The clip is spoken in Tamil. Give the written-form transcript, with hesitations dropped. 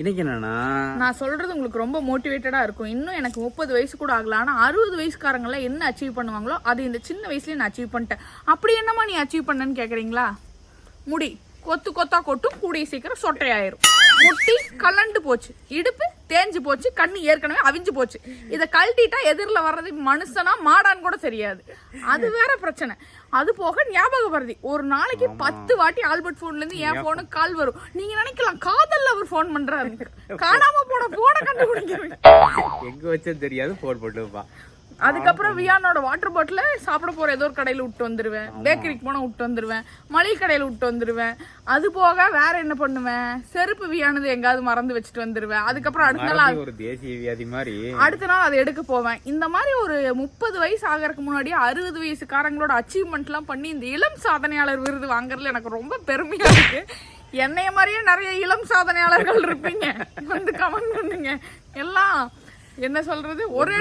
இன்னைக்கு என்னன்னா நான் சொல்றது உங்களுக்கு ரொம்ப மோட்டிவேட்டடா இருக்கும். இன்னும் எனக்கு 30 வயசு கூட ஆகல, ஆனா 60 வயசுக்காரங்க எல்லாம் என்ன அச்சீவ் பண்ணுவாங்களோ அது இந்த சின்ன வயசுலயே நான் அச்சீவ் பண்ணிட்டேன். அப்படி என்னமா நீ அச்சீவ் பண்ணன்னு கேக்குறீங்களா? முடி கொத்து கொத்தா கொட்டும், கூடிய சீக்கிரம் சொட்டையாயிரும். முட்டி கலண்டு போச்சு, இடுப்பு தேஞ்சு போச்சு, கண்ணு ஏற்கனவே அவிஞ்சு போச்சு. இதை கழட்டிட்டா எதிரில் வர்றது மனுஷனா மாடான்னு கூட தெரியாது. அது வேற பிரச்சனை. அது போக ஞாபகம் வருது, ஒரு நாளைக்கு 10 வாட்டி ஆல்பர்ட் போன்ல இருந்து என் போனுக்கு கால் வரும். நீங்க நினைக்கலாம் காதல்ல அவர் போன் பண்றாரு, காணாம போன போனை கண்டுபிடிக்கிறேன், எங்க வச்சது தெரியாது, போன் போட்டுப்பா. அதுக்கப்புறம் வியானோட வாட்டர் பாட்டில சாப்பிட போற ஏதோ ஒரு கடையில விட்டு வந்துருவேன், பேக்கரிக்கு போனா விட்டு வந்துருவேன், மளிகை கடையில விட்டு வந்துருவேன். அது போக வேற என்ன பண்ணுவேன், செருப்பு வியானது எங்காவது மறந்து வச்சுட்டு வந்துருவேன். அதுக்கப்புறம் அடுத்த நாள் ஒரு தேசிய வியாதி மாதிரி அடுத்த நாள் அதை எடுக்க போவேன். இந்த மாதிரி ஒரு 30 வயசு ஆகிறதுக்கு முன்னாடி 60 வயசுக்காரங்களோட அச்சீவ்மெண்ட் எல்லாம் பண்ணி இந்த இளம் சாதனையாளர் விருது வாங்குறதுல எனக்கு ரொம்ப பெருமையா இருக்கு. என்னைய மாதிரியே நிறைய இளம் சாதனையாளர்கள் இருப்பீங்க, வந்து கமெண்ட் பண்ணுங்க. எல்லாம் என்ன சொல்றது, ஒரே